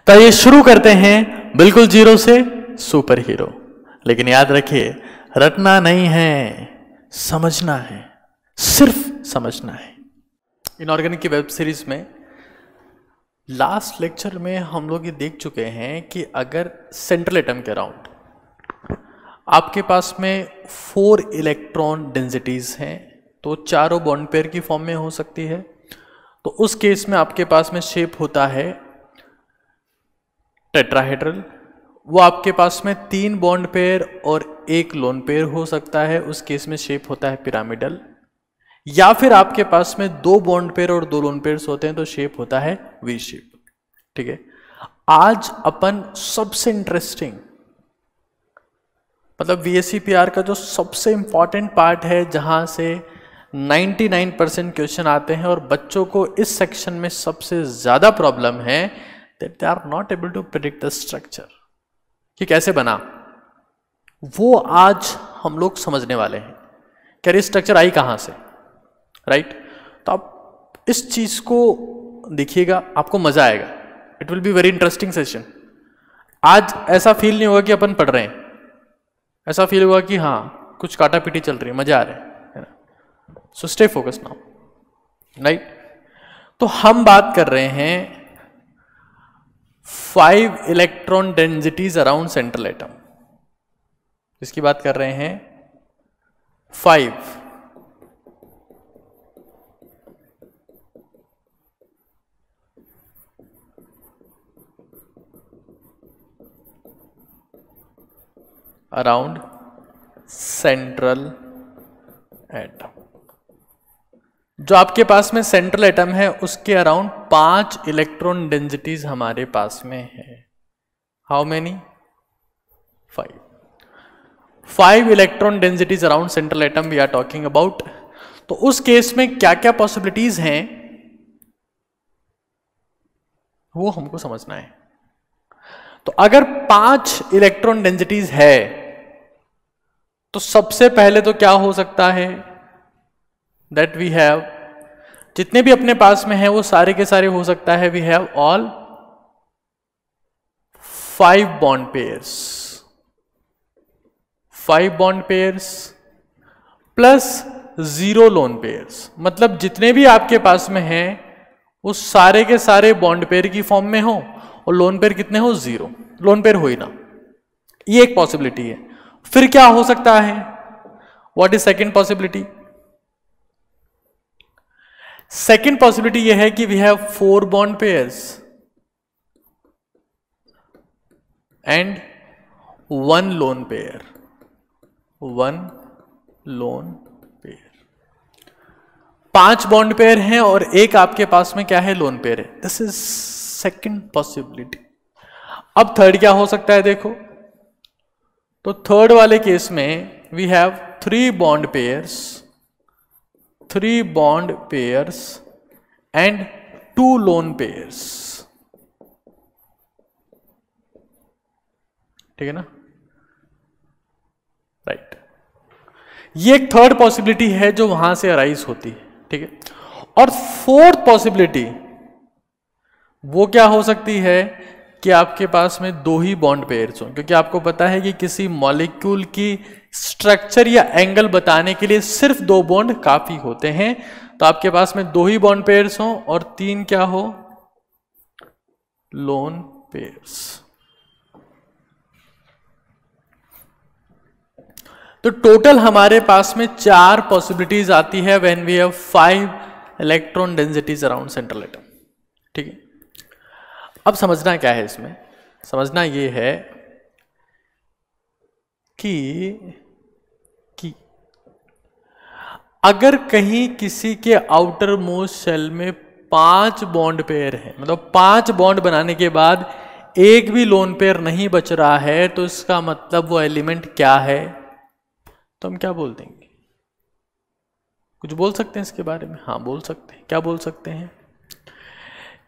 तो ये शुरू करते हैं बिल्कुल जीरो से सुपर हीरो। लेकिन याद रखिए, रटना नहीं है, समझना है, सिर्फ समझना है। इनऑर्गेनिक की वेब सीरीज में लास्ट लेक्चर में हम लोग ये देख चुके हैं कि अगर सेंट्रल एटम के अराउंड आपके पास में 4 इलेक्ट्रॉन डेंसिटीज हैं तो चारों बॉन्ड पेयर की फॉर्म में हो सकती है। तो उस केस में आपके पास में शेप होता है टेट्राहेड्रल। वो आपके पास में 3 बॉन्ड पेयर और 1 लोन पेयर हो सकता है, उस केस में शेप होता है पिरामिडल। या फिर आपके पास में 2 बॉन्ड पेयर और 2 लोन पेयर्स होते हैं तो शेप होता है वी शेप। ठीक है, आज अपन सबसे इंटरेस्टिंग मतलब VSEPR का जो सबसे इंपॉर्टेंट पार्ट है, जहां से 99% क्वेश्चन आते हैं और बच्चों को इस सेक्शन में सबसे ज्यादा प्रॉब्लम है that they are not able to predict the structure, कि कैसे बना, वो आज हम लोग समझने वाले हैं। क्या स्ट्रक्चर आई कहां से, राइट? तो आप इस चीज को देखिएगा, आपको मजा आएगा। It will be very interesting session. आज ऐसा फील नहीं होगा कि अपन पढ़ रहे हैं, ऐसा फील होगा कि हाँ कुछ काटा पीटी चल रही है, मजा आ रहा है ना। So stay focus now, right? तो हम बात कर रहे हैं 5 electron densities around central atom. इसकी बात कर रहे हैं 5 अराउंड सेंट्रल एटम। जो आपके पास में सेंट्रल एटम है उसके अराउंड 5 इलेक्ट्रॉन डेंसिटीज हमारे पास में है। How many? 5 electron densities around central atom we are talking about. तो उस केस में क्या क्या पॉसिबिलिटीज हैं वो हमको समझना है। तो अगर 5 इलेक्ट्रॉन डेंसिटीज है तो सबसे पहले तो क्या हो सकता है, दैट वी हैव, जितने भी अपने पास में है वो सारे के सारे हो सकता है we have all 5 bond pairs, 5 bond pairs plus 0 lone pairs. मतलब जितने भी आपके पास में हैं वो सारे के सारे बॉन्ड पेयर की फॉर्म में हो और लोन पेयर कितने हो? 0 लोन पेयर हो ही ना। ये एक पॉसिबिलिटी है। फिर क्या हो सकता है? What is second possibility? Second possibility यह है कि we have 4 bond pairs and 1 lone pair, 1 lone pair. 5 bond pair हैं और एक आपके पास में क्या है? लोन पेयर है। This is second possibility. अब थर्ड क्या हो सकता है देखो। तो थर्ड वाले केस में we have 3 bond pairs, 3 bond pairs and 2 lone pairs. ठीक है ना, राइट? ये एक थर्ड पॉसिबिलिटी है जो वहां से अराइज होती है। ठीक है, और फोर्थ पॉसिबिलिटी वो क्या हो सकती है कि आपके पास में 2 ही बॉन्ड पेयर्स हो, क्योंकि आपको पता है कि किसी मॉलिक्यूल की स्ट्रक्चर या एंगल बताने के लिए सिर्फ 2 बॉन्ड काफी होते हैं। तो आपके पास में 2 ही बॉन्ड पेयर्स हो और 3 क्या हो? Lone pairs. तो टोटल हमारे पास में 4 पॉसिबिलिटीज आती है when we have 5 electron densities around central atom. ठीक है, अब समझना क्या है इसमें? समझना ये है कि अगर कहीं किसी के आउटर मोस्ट शेल में 5 बॉन्ड पेयर है, मतलब 5 बॉन्ड बनाने के बाद एक भी लोन पेयर नहीं बच रहा है, तो इसका मतलब वो एलिमेंट क्या है? तो हम क्या बोल देंगे? कुछ बोल सकते हैं इसके बारे में? हाँ बोल सकते हैं। क्या बोल सकते हैं?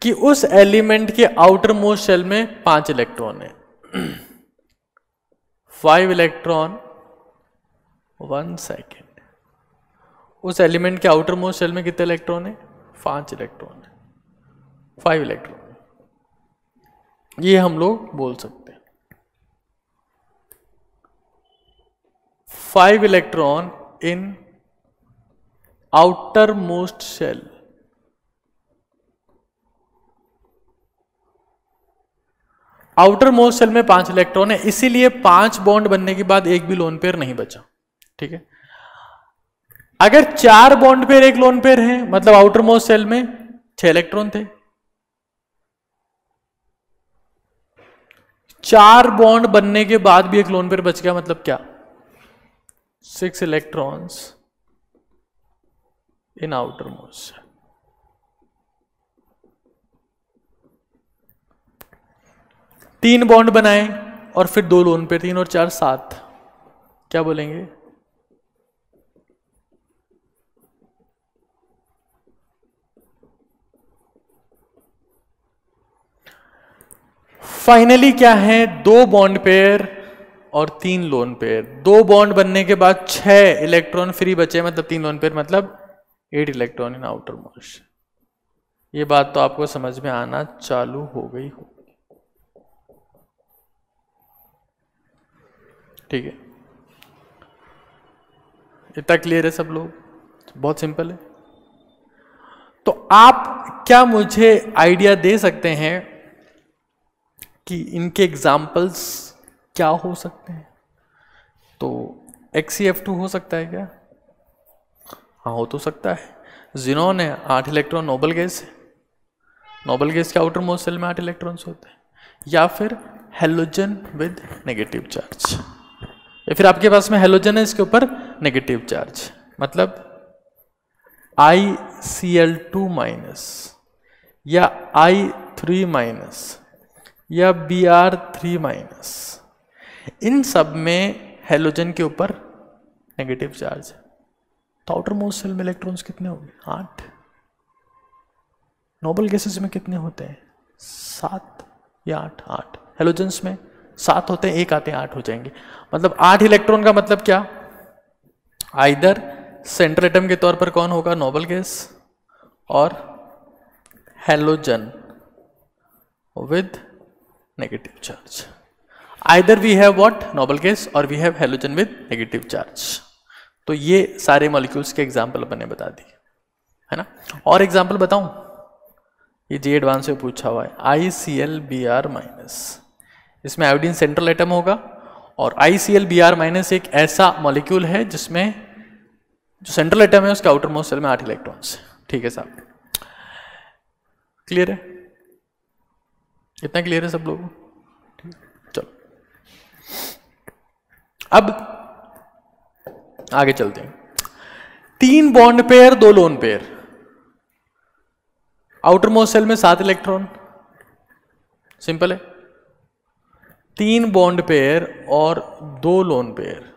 कि उस एलिमेंट के आउटर मोस्ट शेल में 5 इलेक्ट्रॉन है। 5 इलेक्ट्रॉन, 1 सेकेंड। उस एलिमेंट के आउटर मोस्ट शेल में कितने इलेक्ट्रॉन है? 5 इलेक्ट्रॉन है, 5 इलेक्ट्रॉन। ये हम लोग बोल सकते हैं। 5 electron in outermost shell. Outermost shell में 5 इलेक्ट्रॉन है, इसीलिए 5 बॉन्ड बनने के बाद एक भी लोन पेयर नहीं बचा। ठीक है, अगर 4 बॉन्ड पेयर एक लोन पेयर है, मतलब आउटर मोस्ट शेल में 6 इलेक्ट्रॉन थे, 4 बॉन्ड बनने के बाद भी एक लोन पेयर बच गया, मतलब क्या, 6 electrons in outermost shell. तीन बॉन्ड बनाए और फिर 2 लोन पेयर, 3 और 4 7, क्या बोलेंगे, फाइनली क्या है, 2 बॉन्ड पेयर और 3 लोन पेयर। 2 बॉन्ड बनने के बाद 6 इलेक्ट्रॉन फ्री बचे, मतलब 3 लोन पेयर, मतलब 8 इलेक्ट्रॉन इन आउटर मोस्ट। ये बात तो आपको समझ में आना चालू हो गई हो, ठीक है, इतना क्लियर है सब लोग, बहुत सिंपल है। तो आप क्या मुझे आइडिया दे सकते हैं कि इनके एग्जाम्पल्स क्या हो सकते हैं? तो XeF2 हो सकता है क्या? हाँ, हो तो सकता है। ज़ीनॉन है, 8 इलेक्ट्रॉन, नोबल गैस है, नोबल गैस के आउटर मोस्ट शेल में 8 इलेक्ट्रॉन्स होते हैं। या फिर हेलोजन विद नेगेटिव चार्ज, या फिर आपके पास में हेलोजन है, इसके ऊपर नेगेटिव चार्ज, मतलब ICl2 माइनस या I3 माइनस या Br3 माइनस, इन सब में हेलोजन के ऊपर नेगेटिव चार्ज है। तो आउटर मोस्ट शेल में इलेक्ट्रॉन्स कितने होंगे? 8। नोबल गैसेस में कितने होते हैं? 7 या 8। हेलोजन्स में 7 होते हैं, 1 आते हैं, 8 हो जाएंगे। मतलब 8 इलेक्ट्रॉन का मतलब क्या, आइदर सेंट्रल एटम के तौर पर कौन होगा, नोबल गैस, और halogen with negative charge. Either we have what, noble gas, और we have halogen with negative charge. तो ये सारे मॉलिक्यूल्स के एग्जाम्पल मैंने बता दिए, है ना। और एग्जाम्पल बताऊं, ये जी एडवांस में पूछा हुआ है, IClBr माइनस, इसमें आयोडीन सेंट्रल एटम होगा, और IClBr माइनस एक ऐसा मॉलिक्यूल है जिसमें जो सेंट्रल एटम है उसके आउटर मोस्ट शेल में 8 इलेक्ट्रॉन्स है। ठीक है साहब, क्लियर है? इतना क्लियर है सब लोगों को? चलो अब आगे चलते हैं। 3 bond pair, 2 lone pair, outermost shell में 7 इलेक्ट्रॉन, सिंपल है। 3 बॉन्ड पेयर और 2 लोन पेयर,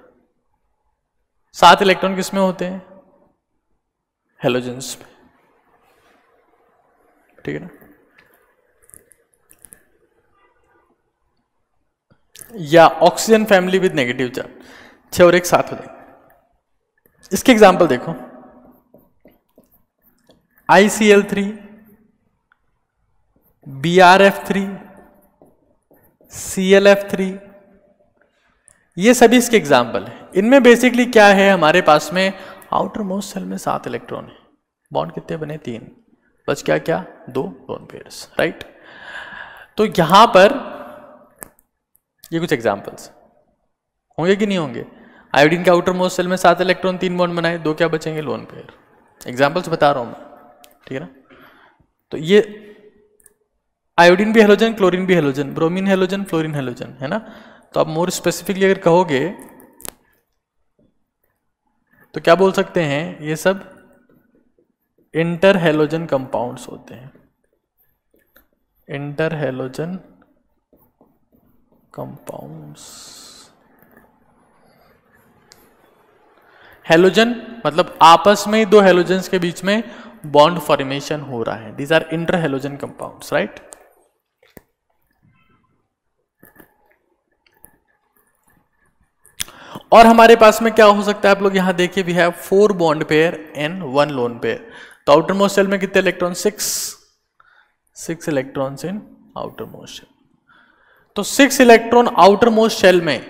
7 इलेक्ट्रॉन किसमें होते हैं? हेलोजेंस में, ठीक है ना। या oxygen family with negative charge, 6 और 1 7 हो जाएंगे। इसके एग्जाम्पल देखो, ICl3, BrF3, ClF3, ये सभी इसके एग्जाम्पल है। इनमें बेसिकली क्या है, हमारे पास में आउटर मोस्ट शेल में 7 इलेक्ट्रॉन है, बॉन्ड कितने बने? 3, बस क्या क्या, 2 लोन पेयर्स, राइट। तो यहां पर ये कुछ एग्जाम्पल्स होंगे कि नहीं होंगे? आयोडीन के आउटर मोस्ट शेल में 7 इलेक्ट्रॉन, 3 बॉन्ड बनाए, 2 क्या बचेंगे? Lone pair. एग्जाम्पल्स बता रहा हूं मैं, ठीक है ना। तो ये आयोडीन भी हेलोजन, क्लोरीन भी halogen, bromine halogen, fluorine halogen, है ना। तो आप मोर स्पेसिफिकली अगर कहोगे तो क्या बोल सकते हैं, ये सब इंटर हेलोजन कंपाउंड्स होते हैं। इंटर हेलोजन कंपाउंड्स, हेलोजन मतलब आपस में 2 हेलोजेंस के बीच में बॉन्ड फॉर्मेशन हो रहा है, these are interhalogen compounds, right. और हमारे पास में क्या हो सकता है, आप लोग यहां देखिए, we have 4 bond pair and 1 lone pair. तो आउटर मोस्ट शेल में कितने electron? 6 electrons in outermost shell. तो 6 इलेक्ट्रॉन आउटर मोस्ट शेल में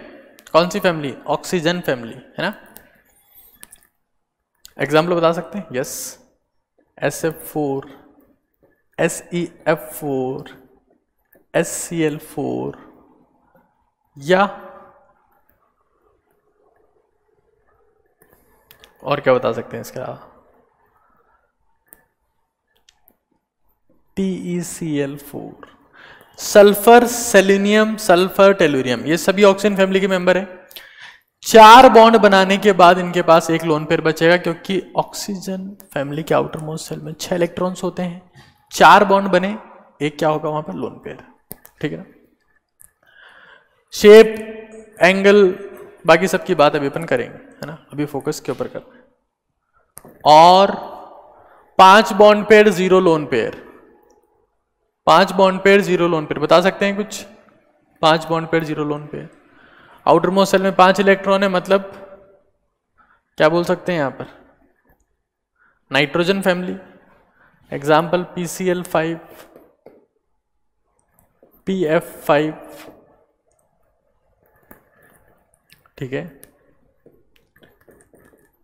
कौन सी फैमिली? ऑक्सीजन फैमिली, है ना? एग्जाम्पल बता सकते हैं? यस, SF4, SeF4, HCl4, या और क्या बता सकते हैं इसके अलावा? TeCl4, sulphur, selenium, sulphur, tellurium, ये सभी ऑक्सीजन फैमिली के मेंबर हैं। 4 बॉन्ड बनाने के बाद इनके पास एक लोन पेयर बचेगा, क्योंकि ऑक्सीजन फैमिली के आउटर मोस्ट सेल में 6 इलेक्ट्रॉन्स होते हैं। 4 बॉन्ड बने, एक क्या होगा वहां पर? लोन पेयर, ठीक है ना? शेप, एंगल, बाकी सबकी बात अभी अपन करेंगे, है ना? अभी फोकस के ऊपर करना है। और 5 bond pair, 0 lone pair, 5 bond pair, 0 lone pair, बता सकते हैं कुछ? 5 bond pair, 0 lone pair, outermost shell में 5 इलेक्ट्रॉन है, मतलब क्या बोल सकते हैं यहां पर? Nitrogen family. Example PCl5, PF5, ठीक है,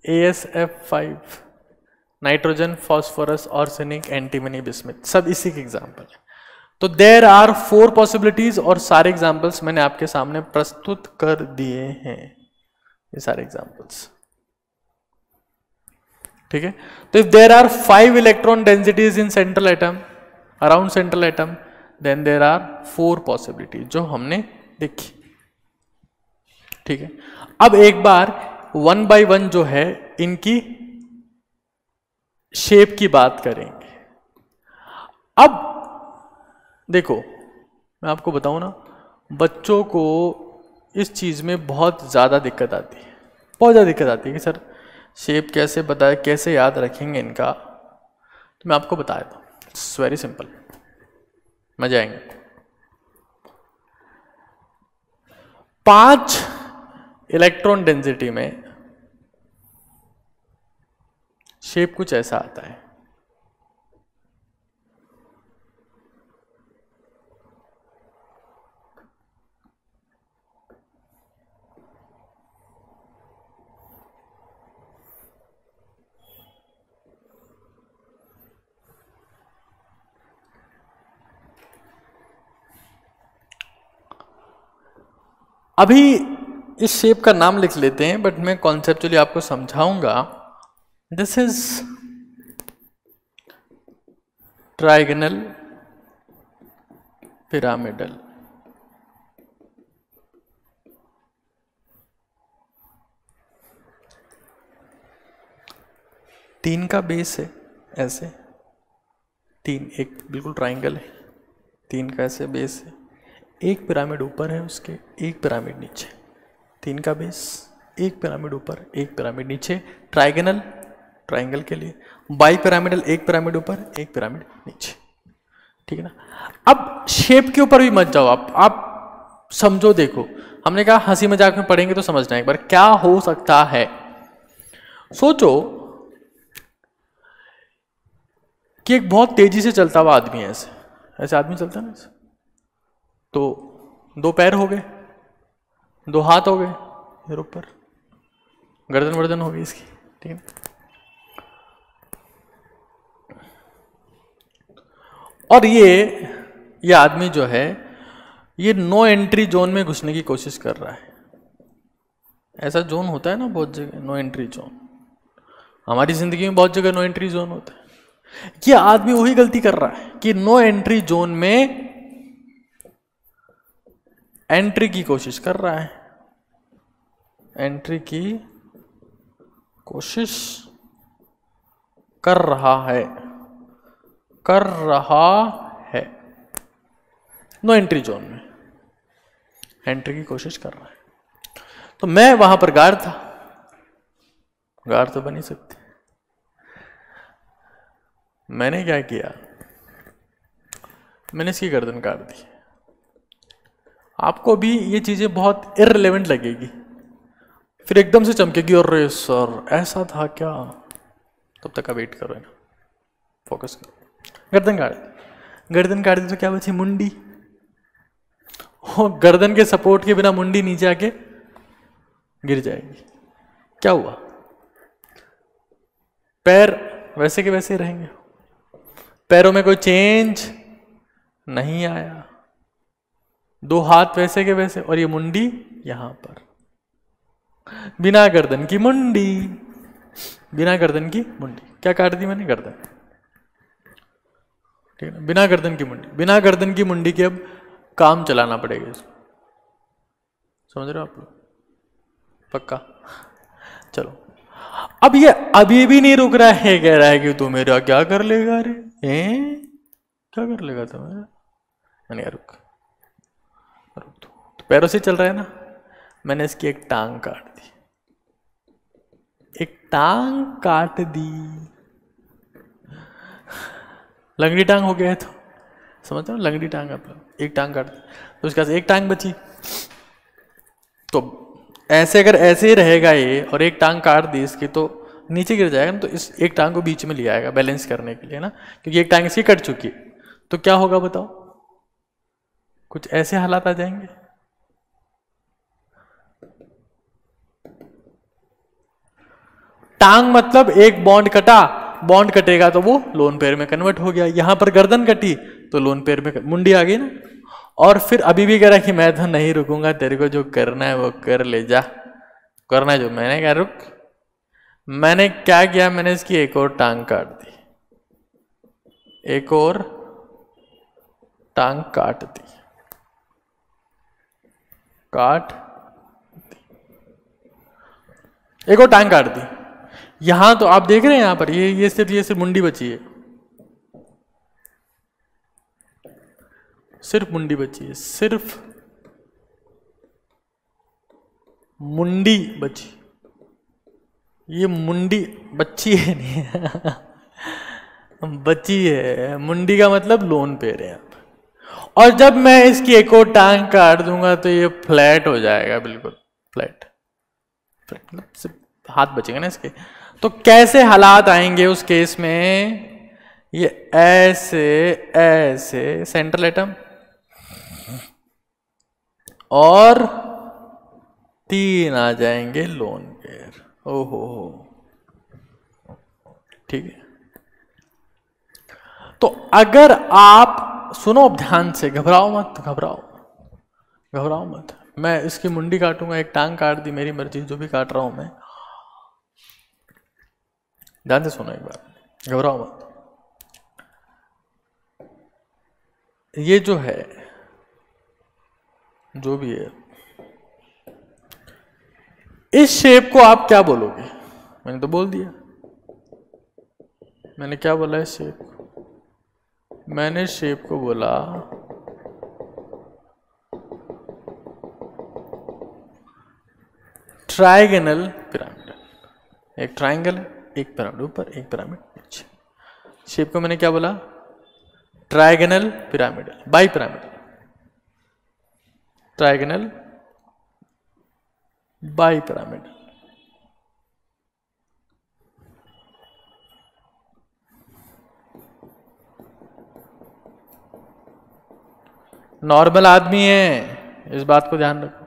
ASF5, nitrogen, phosphorus, arsenic, antimony, bismuth, सब इसी के एग्जाम्पल है। तो देयर आर 4 पॉसिबिलिटीज, और सारे एग्जाम्पल्स मैंने आपके सामने प्रस्तुत कर दिए हैं, ये सारे एग्जाम्पल्स, ठीक है? तो if there are 5 electron densities in central atom, around central atom, then there are 4 possibilities, जो हमने देखी, ठीक है? अब एक बार 1 by 1 जो है इनकी शेप की बात करेंगे। अब देखो, मैं आपको बताऊं ना, बच्चों को इस चीज में बहुत ज्यादा दिक्कत आती है, बहुत ज्यादा दिक्कत आती है कि सर शेप कैसे बताए, कैसे याद रखेंगे इनका। तो मैं आपको बता देता हूं, इट्स वेरी सिंपल, मजा आएंगे। 5 इलेक्ट्रॉन डेंसिटी में शेप कुछ ऐसा आता है। अभी इस शेप का नाम लिख लेते हैं, बट मैं कॉन्सेप्चुअली आपको समझाऊंगा। This is trigonal pyramidal. तीन का बेस है ऐसे, 3, एक बिल्कुल ट्राइंगल है, 3 का ऐसे बेस है, एक पिरामिड ऊपर है उसके, एक पिरामिड नीचे, 3 का बेस, एक पिरामिड ऊपर, एक पिरामिड नीचे, ट्राइगोनल, ट्राइंगल के लिए, बाई पिरामिडल, एक पिरामिड ऊपर, एक पिरामिड नीचे, ठीक है ना? अब शेप के ऊपर भी मत जाओ आप समझो। देखो, हमने कहा हंसी मजाक में पढ़ेंगे तो समझना एक बार क्या हो सकता है। सोचो कि एक बहुत तेजी से चलता हुआ आदमी है, ऐसे ऐसे आदमी चलता है ना, तो 2 पैर हो गए, 2 हाथ हो गए, इधर ऊपर गर्दन वर्दन हो गई इसकी, ठीक है? और ये आदमी जो है ये नो एंट्री जोन में घुसने की कोशिश कर रहा है। ऐसा जोन होता है ना बहुत जगह, नो एंट्री जोन। हमारी जिंदगी में बहुत जगह नो एंट्री जोन होता है। ये आदमी वही गलती कर रहा है कि नो एंट्री जोन में एंट्री की कोशिश कर रहा है, एंट्री की कोशिश कर रहा है, नो एंट्री जोन में एंट्री की कोशिश कर रहा है। तो मैं वहां पर गार्ड था, गार्ड तो बन ही सकते। मैंने क्या किया, मैंने इसकी गर्दन काट दी। आपको भी ये चीजें बहुत इररिलेवेंट लगेगी, फिर एकदम से चमकेगी, और रे सर ऐसा था क्या? तब तक का वेट करो ना, फोकस करो। गर्दन काट दी तो क्या बची? मुंडी। वो गर्दन के सपोर्ट के बिना मुंडी नीचे आके गिर जाएगी। क्या हुआ? पैर वैसे के वैसे रहेंगे, पैरों में कोई चेंज नहीं आया, दो हाथ वैसे के वैसे, और ये मुंडी यहां पर, बिना गर्दन की मुंडी, बिना गर्दन की मुंडी। क्या काट दी मैंने? गर्दन। ठीक है, बिना गर्दन की मुंडी, बिना गर्दन की मुंडी के अब काम चलाना पड़ेगा इसको। समझ रहे हो आप लोग? पक्का? चलो, अब ये अभी भी नहीं रुक रहा है, कह रहा है कि तू मेरा क्या कर लेगा? अरे क्या कर लेगा तू मेरा? मैंने रुक तो पैरों से चल रहा है ना। मैंने इसकी एक टांग काट दी, एक टांग काट दी, लंगड़ी टांग हो गया है। तो समझते हो, लंगड़ी टांग, आप एक टांग काट दी, तो उसके पास एक टांग बची। तो ऐसे अगर ऐसे ही रहेगा ये, और एक टांग काट दी इसकी, तो नीचे गिर जाएगा ना। तो इस एक टांग को बीच में ले आएगा बैलेंस करने के लिए ना, क्योंकि एक टांग इसकी कट चुकी है। तो क्या होगा बताओ? कुछ ऐसे हालात आ जाएंगे। टांग मतलब एक बॉन्ड कटा, बॉन्ड कटेगा तो वो लोन पेयर में कन्वर्ट हो गया। यहां पर गर्दन कटी तो लोन पेयर में मुंडी आ गई ना। और फिर अभी भी कह रहा कि मैं तो नहीं रुकूंगा, तेरे को जो करना है वो कर ले जा, करना है जो। मैंने कहा रुक, मैंने क्या किया? मैंने इसकी एक और टांग काट दी, एक और टांग काट दी, काट दी, एक और टांग काट दी। यहां तो आप देख रहे हैं, यहां पर ये सिर्फ मुंडी बची है, सिर्फ मुंडी बची है, सिर्फ मुंडी बची। ये मुंडी बच्ची है नहीं बची है। मुंडी का मतलब लोन पेयर है यहाँ पर। और जब मैं इसकी एक और टांग काट दूंगा तो ये फ्लैट हो जाएगा, बिल्कुल फ्लैट, मतलब सिर्फ हाथ बचेगा ना इसके। तो कैसे हालात आएंगे उस केस में? ये ऐसे ऐसे सेंट्रल एटम, और 3 आ जाएंगे लोन पेयर। ओहो, ठीक है। तो अगर आप सुनो ध्यान से, घबराओ मत, घबराओ मत। मैं इसकी मुंडी काटूंगा, एक टांग काट दी, मेरी मर्जी, जो भी काट रहा हूं मैं। ध्यान से सुनो एक बार, घबराओ मत। ये जो है, जो भी है, इस शेप को आप क्या बोलोगे? मैंने तो बोल दिया। मैंने क्या बोला इस शेप को? मैंने शेप को बोला ट्राइगोनल पिरामिडल। एक ट्राइंगल है, एक पिरामिड ऊपर, एक पिरामिड नीचे। शेप को मैंने क्या बोला? Trigonal pyramidal, bi pyramidal, trigonal bi pyramidal. Normal आदमी है, इस बात को ध्यान रखो।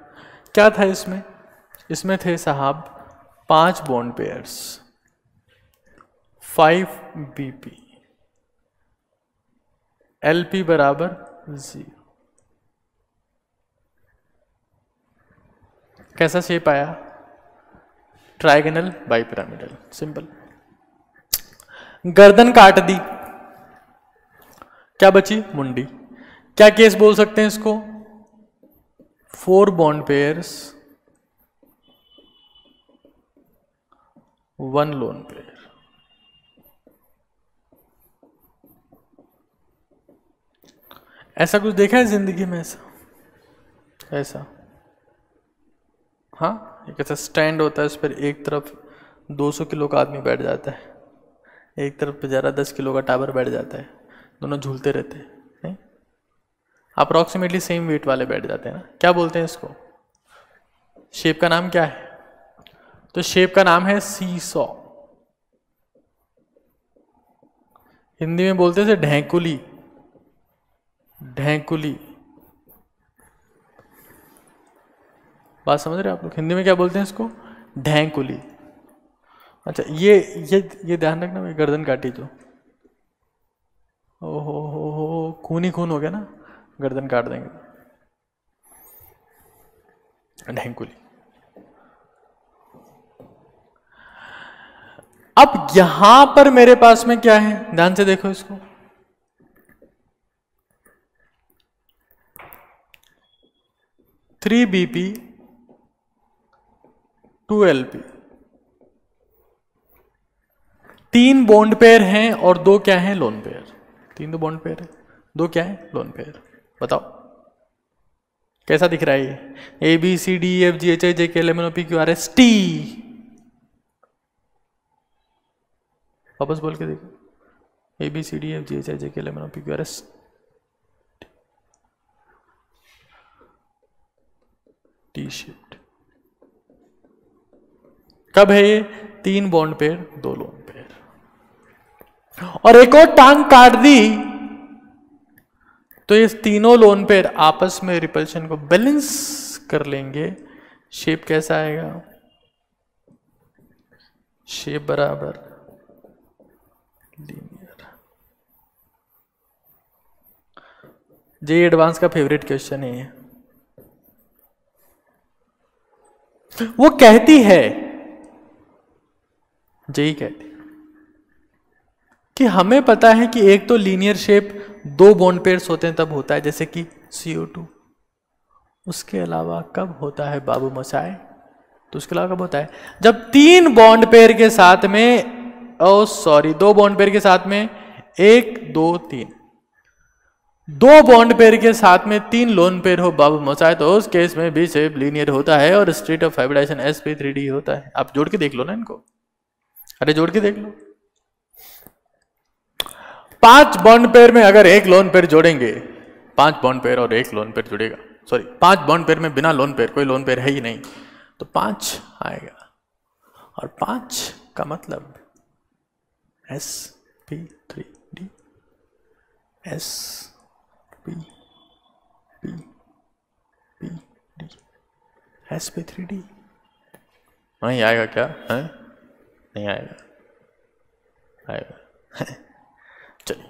क्या था इसमें? इसमें थे साहब 5 बॉन्ड पेयर्स, 5 BP, LP बराबर 0। कैसा शेप आया? Trigonal bi pyramidal, simple. गर्दन काट दी, क्या बची? मुंडी। क्या केस बोल सकते हैं इसको? 4 बॉन्ड पेयर्स, 1 लोन पेयर। ऐसा कुछ देखा है जिंदगी में? ऐसा हाँ, एक ऐसा स्टैंड होता है, उस पर एक तरफ 200 किलो का आदमी बैठ जाता है, एक तरफ पे जरा 10 किलो का टावर बैठ जाता है, दोनों झूलते रहते हैं, अप्रॉक्सीमेटली सेम वेट वाले बैठ जाते हैं ना। क्या बोलते हैं इसको? शेप का नाम क्या है? तो शेप का नाम है सी सॉ। हिंदी में बोलते थे ढेंकुली, ढेंकुली। बात समझ रहे हैं आप लोग? हिंदी में क्या बोलते हैं इसको? ढैंकुली। अच्छा ये ध्यान रखना भाई, गर्दन काटी जो, ओहो हो खून ही खून हो गया ना, गर्दन काट देंगे, ढैंकुली। अब यहां पर मेरे पास में क्या है, ध्यान से देखो इसको, three BP 2 LP, 3 bond pair हैं और 2 क्या हैं, लोन पेयर। 3 तो बॉन्ड पेयर है, 2 क्या है, लोन पेयर। बताओ कैसा दिख रहा है ये? ABCDEFGHIJKLMNOPQRST, वापस बोल के देखो, ABCDEFGHIJKLMNOPQRST, टी शिफ्ट। कब है ये? 3 बॉन्ड पेयर 2 लोन पेयर। और एक और टांग काट दी तो ये तीनों लोन पेयर आपस में रिपल्शन को बैलेंस कर लेंगे। शेप कैसा आएगा? शेप बराबर लीनियर। जेईई एडवांस का फेवरेट क्वेश्चन है ये। वो कहती है, जेईई कहती कि हमें पता है कि एक तो लीनियर शेप 2 बॉन्ड पेयर्स होते हैं तब होता है, जैसे कि CO2। उसके अलावा कब होता है बाबू मचाए? तो उसके अलावा कब होता है? जब 3 बॉन्ड पेयर के साथ में, 2 बॉन्ड पेयर के साथ में 1 2 3, 2 बॉन्ड पेयर के साथ में 3 लोन पेयर हो बाबू मचाए, तो उस केस में भी शेप लीनियर होता है और स्टेट ऑफ हाइब्रिडाइजेशन sp3d होता है। आप जोड़ के देख लो ना इनको, अरे जोड़ के देख लो। 5 बॉन्ड पेयर में अगर 1 लोन पेयर जोड़ेंगे, 5 बॉन्ड पेयर और 1 लोन पेयर जुड़ेगा, सॉरी 5 बॉन्ड पेयर में बिना लोन पेयर, कोई लोन पेयर है ही नहीं, तो 5 आएगा। और 5 का मतलब sp3d, sp3d वहीं आएगा क्या है? नहीं आएगा, आएगा। चलिए,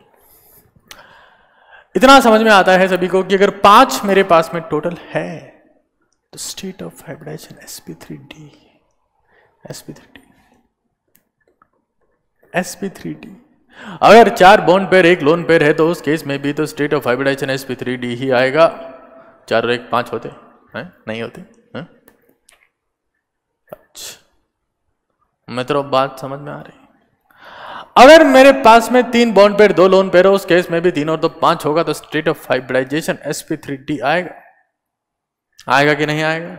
इतना समझ में आता है सभी को कि अगर 5 मेरे पास में टोटल है तो state of hybridisation sp3d, sp3d। अगर 4 बॉन्ड पेयर 1 लोन पेयर है तो उस केस में भी तो स्टेट ऑफ हाइब्रिडाइजेशन sp3d ही आएगा। 4 और 1 5 होते हैं, नहीं होते हैं? अच्छा, मित्रों बात समझ में आ रही? अगर मेरे पास में 3 बॉन्ड पेयर 2 लोन पेयर हो, उस केस में भी 3 और 2 5 होगा, तो स्टेट ऑफ हाइब्रिडाइजेशन sp3d आएगा। आएगा कि नहीं आएगा?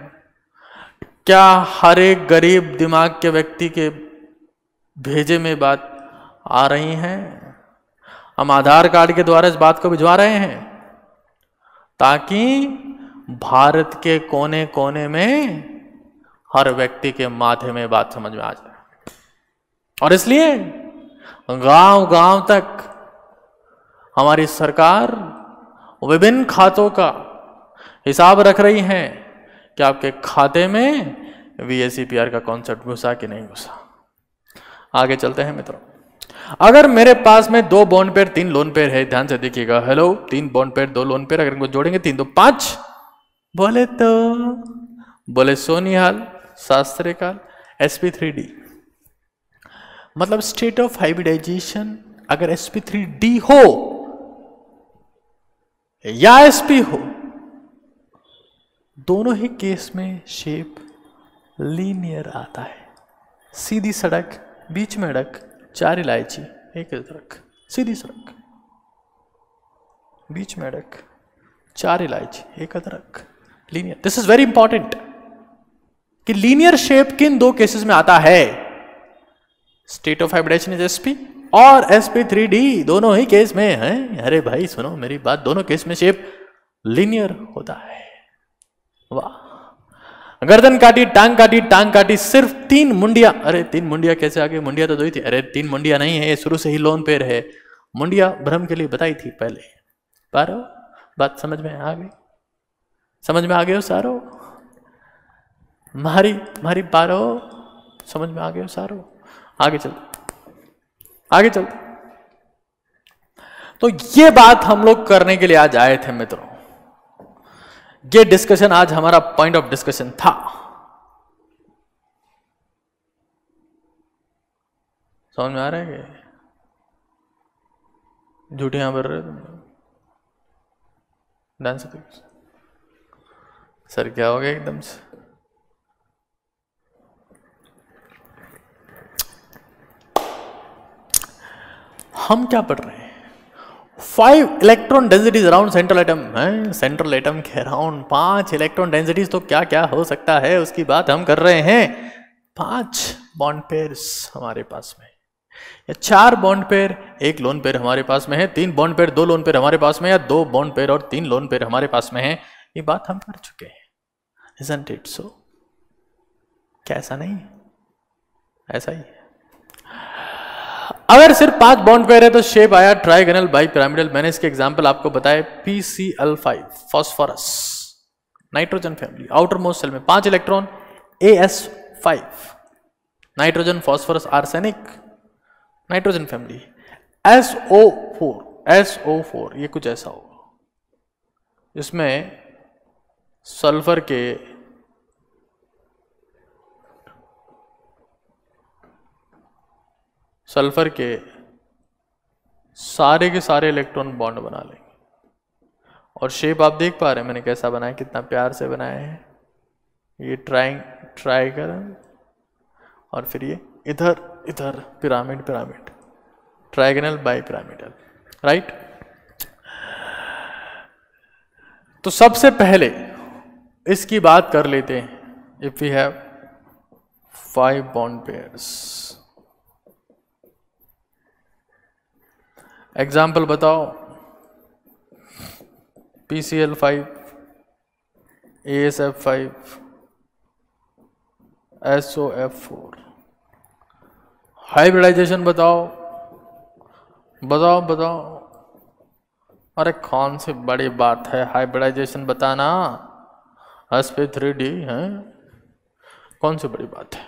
क्या हर एक गरीब दिमाग के व्यक्ति के भेजे में बात आ रही हैं? हम आधार कार्ड के द्वारा इस बात को भिजवा रहे हैं ताकि भारत के कोने कोने में हर व्यक्ति के माथे में बात समझ में आ जाए। और इसलिए गांव गांव तक हमारी सरकार विभिन्न खातों का हिसाब रख रही है कि आपके खाते में VACPR का कॉन्सेप्ट घुसा कि नहीं घुसा। आगे चलते हैं मित्रों। अगर मेरे पास में 2 बॉन्ड पेयर 3 लोन पेयर है, ध्यान से देखिएगा, hello, 3 bond pair 2 lone pair, अगर इनको जोड़ेंगे 3 2 5, बोले सोनिहाल शास्त्रीकाल sp3d, मतलब स्टेट ऑफ हाइब्रिडाइजेशन अगर sp3d हो या sp हो, दोनों ही केस में शेप लीनियर आता है। सीधी सड़क, बीच में अड़क, 4 इलायची एक अदरक, सीधी सड़क, बीच में अड़क, 4 इलायची एक अदरक, linear. This is very important कि लीनियर शेप किन 2 केसेस में आता है? State of hybridization is sp और sp3d, दोनों ही केस में है। अरे भाई सुनो मेरी बात, दोनों केस में शेप लीनियर होता है। वाह, गर्दन काटी, टांग काटी, टांग काटी, सिर्फ 3 मुंडिया। अरे 3 मुंडिया कैसे आ गई? मुंडिया तो 2 ही थी। अरे 3 मुंडिया नहीं है, ये शुरू से ही लोन पेयर है। मुंडिया भ्रम के लिए बताई थी पहले। पारो बात समझ में आ गई? समझ में आ गए हो सारो? मारी पारो, समझ में आ गया सारो? आगे चल। तो ये बात हम लोग करने के लिए आज आए थे मित्रों। ये डिस्कशन आज हमारा पॉइंट ऑफ डिस्कशन था। समझ में आ रहा है कि झूठियां भर रहे तुम? डांस सर क्या हो गया एकदम से? हम क्या पढ़ रहे हैं? 5 electron densities around central atom है। सेंट्रल एटम के अराउंड 5 इलेक्ट्रॉन डेंसिटीज, तो क्या क्या हो सकता है उसकी बात हम कर रहे हैं। 5 बॉन्ड पेयर्स हमारे पास में, या 4 बॉन्ड पेयर, 1 लोन पेयर हमारे पास में है, 3 बॉन्ड पेयर, 2 लोन पेयर हमारे पास में, या 2 बॉन्ड पेयर और 3 लोन पेयर हमारे पास में है। ये बात हम कर चुके हैं। Isn't it so? क्या ऐसा नहीं? ऐसा ही। अगर सिर्फ 5 बॉन्ड पेयर है तो शेप आया ट्राइगोनल बाई पिरामिडल। मैंने इसके एग्जांपल आपको बताए। PCl5 phosphorus, nitrogen family, outermost shell में 5 electron, AS5 nitrogen phosphorus arsenic, nitrogen family, SO4 ये कुछ ऐसा होगा। इसमें सल्फर के सारे के सारे इलेक्ट्रॉन बॉन्ड बना लेंगे। और शेप आप देख पा रहे हैं मैंने कैसा बनाया, कितना प्यार से बनाया है। ये ट्राइगोनल, और फिर ये इधर pyramid, trigonal bipyramidal, right. तो सबसे पहले इसकी बात कर लेते हैं। If we have 5 bond pairs, example बताओ। PCl5, ASF5, SOF4। हाइब्रिडाइजेशन बताओ। अरे कौन सी बड़ी बात है हाइब्रिडाइजेशन बताना? sp3d है, कौन सी बड़ी बात है?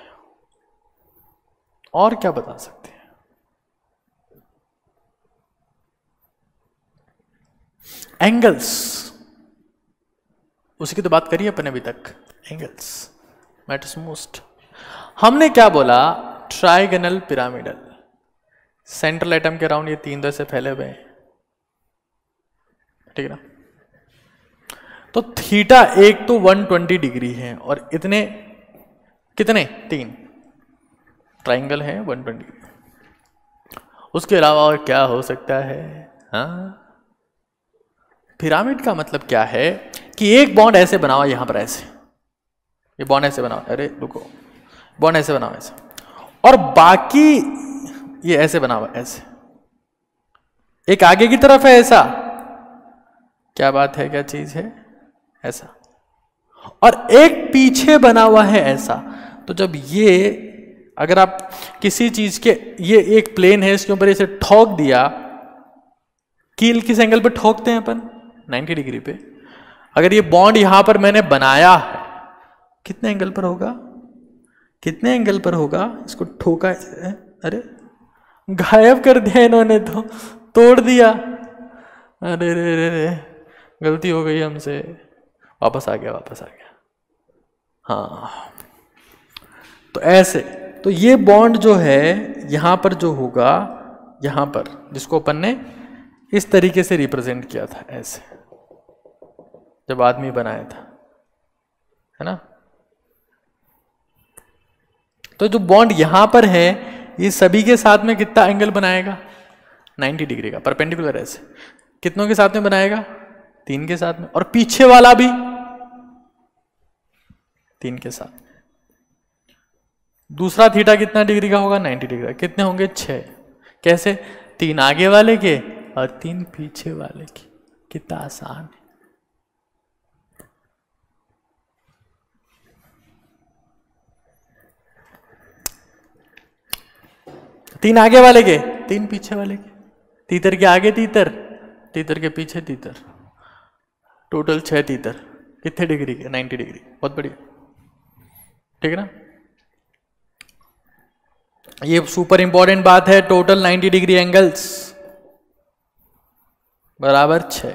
और क्या बता सकते हैं? एंगल्स, उसी की तो बात करी अपन अभी तक। Angles matters most. हमने क्या बोला? ट्राइगोनल पिरामिडल, सेंट्रल एटम के अराउंड ये 3 दर से फैले हुए हैं, ठीक है ना। तो थीटा एक तो 120 डिग्री है, और इतने कितने 3 ट्राइंगल हैं 120 डिग्री। उसके अलावा और क्या हो सकता है? हाँ, पिरामिड का मतलब क्या है कि एक बॉन्ड ऐसे बना हुआ यहां पर, ऐसे ये बॉन्ड ऐसे बना हुआ, अरे रुको, बॉन्ड ऐसे बना हुआ ऐसे, और बाकी ये ऐसे बना हुआ ऐसे। एक आगे की तरफ है ऐसा, क्या बात है, क्या चीज है ऐसा, और एक पीछे बना हुआ है ऐसा। तो जब ये, अगर आप किसी चीज के, ये एक प्लेन है, इसके ऊपर इसे ठोक दिया, कील किस एंगल पे ठोकते हैं अपन? 90 डिग्री पे। अगर ये बॉन्ड यहां पर मैंने बनाया है, कितने एंगल पर होगा? कितने एंगल पर होगा? इसको ठोका है, अरे गायब कर दिया इन्होंने, तो तोड़ दिया। अरे रे रे रे, गलती हो गई हमसे, वापस आ गया। हाँ, तो ऐसे, तो ये बॉन्ड जो है यहां पर जो होगा, यहां पर, जिसको अपन ने इस तरीके से रिप्रेजेंट किया था ऐसे, जब आदमी बनाया था, है ना। तो जो बॉन्ड यहां पर है, ये सभी के साथ में कितना एंगल बनाएगा? 90 डिग्री का, परपेंडिकुलर ऐसे। कितनों के साथ में बनाएगा? 3 के साथ में, और पीछे वाला भी 3 के साथ। दूसरा थीटा कितना डिग्री का होगा? 90 डिग्री का। कितने होंगे? 6। कैसे? 3 आगे वाले के और 3 पीछे वाले के। कितना आसान है। तीन आगे वाले के, 3 पीछे वाले के। तीतर के आगे तीतर, तीतर के पीछे तीतर, टोटल 6 तीतर। कितने डिग्री के? 90 डिग्री। बहुत बढ़िया। ठीक है ना। ये सुपर इंपॉर्टेंट बात है, टोटल 90 डिग्री एंगल्स बराबर 6।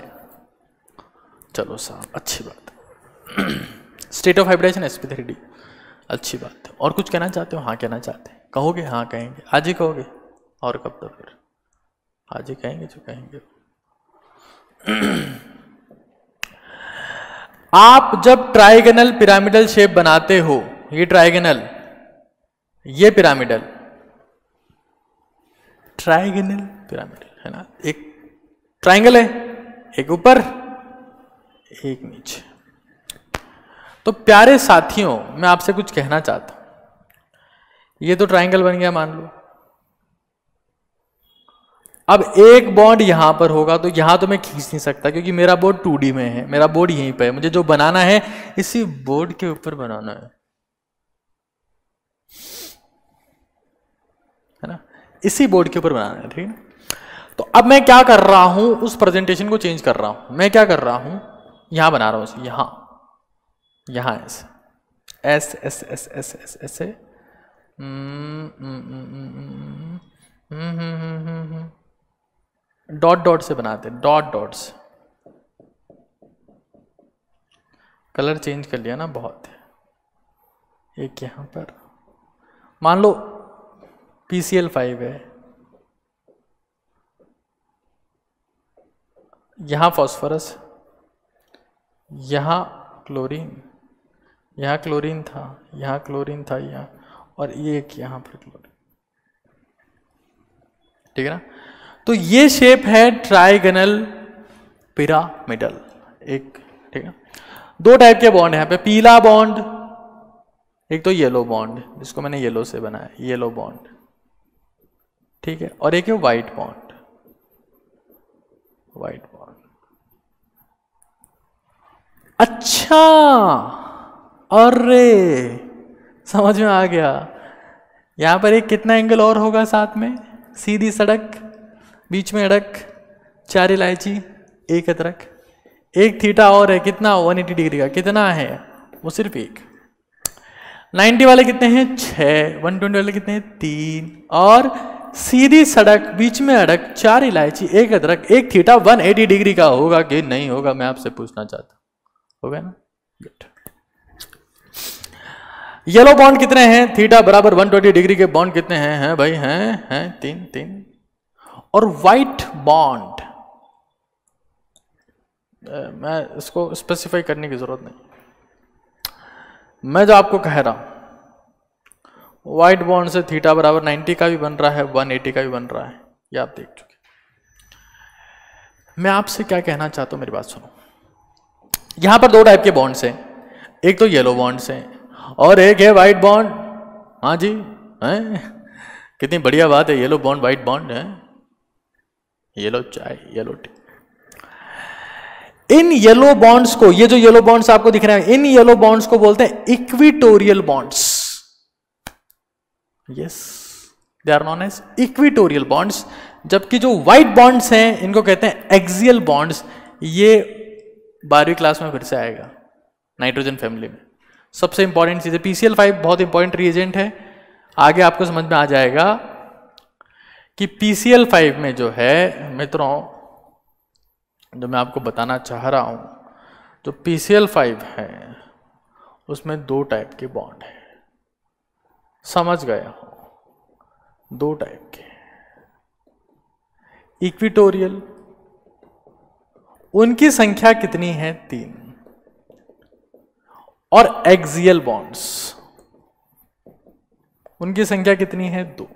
चलो साहब, अच्छी बात। स्टेट ऑफ हाइब्रिडेशन sp3d, अच्छी बात है। और कुछ कहना चाहते हो? हाँ कहना चाहते हैं, कहोगे? हाँ कहेंगे, आज ही कहोगे? और कब तक? फिर आज ही कहेंगे जो कहेंगे। आप जब ट्राइगोनल पिरामिडल शेप बनाते हो, ये ट्राइगोनल, ये पिरामिडल, ट्राइगोनल पिरामिडल है ना, एक ट्राइंगल है, एक ऊपर एक नीचे। तो प्यारे साथियों, मैं आपसे कुछ कहना चाहता हूं। ये तो ट्राइंगल बन गया मान लो। अब एक बॉन्ड यहां पर होगा, तो यहां तो मैं खींच नहीं सकता क्योंकि मेरा बोर्ड 2D में है, मेरा बोर्ड यहीं पर है। मुझे जो बनाना है इसी बोर्ड के ऊपर बनाना है ना, इसी बोर्ड के ऊपर बनाना है, ठीक है। तो अब मैं क्या कर रहा हूं, उस प्रेजेंटेशन को चेंज कर रहा हूं। मैं क्या कर रहा हूं, यहां बना रहा हूं, यहां ऐसे ऐसे ऐसे ऐसे ऐसे ऐसे ऐसे डॉट डॉट से बनाते, डॉट डॉट से। कलर चेंज कर लिया ना बहुत। एक यहां पर मान लो PCl5 है, यहां फॉस्फोरस, यहां क्लोरीन, यहां क्लोरीन था, यहां क्लोरीन था, यहां, और ये एक यहां पर क्लोरीन, ठीक है ना। तो ये शेप है ट्राइगोनल पिरामिडल, एक, ठीक है। दो टाइप के बॉन्ड है यहाँ पे, पीला बॉन्ड, एक तो येलो बॉन्ड जिसको मैंने येलो से बनाया, येलो बॉन्ड, ठीक है, और एक है व्हाइट बॉन्ड, व्हाइट बॉन्ड। अच्छा, अरे समझ में आ गया। यहां पर एक कितना एंगल और होगा साथ में, सीधी सड़क, बीच में अड़क, 4 इलायची, एक अदरक, एक थीटा और है, कितना 180 डिग्री का, कितना है वो, सिर्फ एक। 90 वाले कितने हैं, 6, 120 वाले कितने हैं, 3, और सीधी सड़क, बीच में अड़क, 4 इलायची, एक अदरक, एक थीटा 180 डिग्री का होगा कि नहीं होगा, मैं आपसे पूछना चाहता हूं। हो गया ना, गुड। येलो बॉन्ड कितने हैं, थीटा बराबर 120 डिग्री के बॉन्ड कितने हैं भाई, हैं 3। और व्हाइट बॉन्ड, मैं इसको स्पेसिफाई करने की जरूरत नहीं, मैं जो आपको कह रहा हूं, व्हाइट बॉन्ड से थीटा बराबर 90 का भी बन रहा है, 180 का भी बन रहा है, ये आप देख चुके। मैं आपसे क्या कहना चाहता हूं, मेरी बात सुनो। यहां पर 2 टाइप के बॉन्ड्स हैं, एक तो येलो बॉन्ड्स हैं और एक है व्हाइट बॉन्ड। हाँ जी, हैं, कितनी बढ़िया बात है, येलो बॉन्ड व्हाइट बॉन्ड है, येलो चाय, yellow T. In yellow bonds को, ये जो येलो बॉन्ड्स आपको दिख रहे हैं, इन येलो बॉन्ड्स को बोलते हैं equatorial bonds. Yes, they are known as equatorial bonds. जबकि जो व्हाइट बॉन्ड्स हैं इनको कहते हैं एक्सियल बॉन्ड्स। ये 12वीं क्लास में फिर से आएगा, नाइट्रोजन फैमिली में सबसे इंपॉर्टेंट चीज है। PCl5 बहुत इंपॉर्टेंट रिएजेंट है, आगे आपको समझ में आ जाएगा कि PCl5 में जो है मित्रों, जो मैं आपको बताना चाह रहा हूं, जो PCl5 है उसमें 2 टाइप के बॉन्ड है, समझ गया हो, 2 टाइप के। इक्विटोरियल, उनकी संख्या कितनी है, 3, और एक्सियल बॉन्ड्स, उनकी संख्या कितनी है, 2।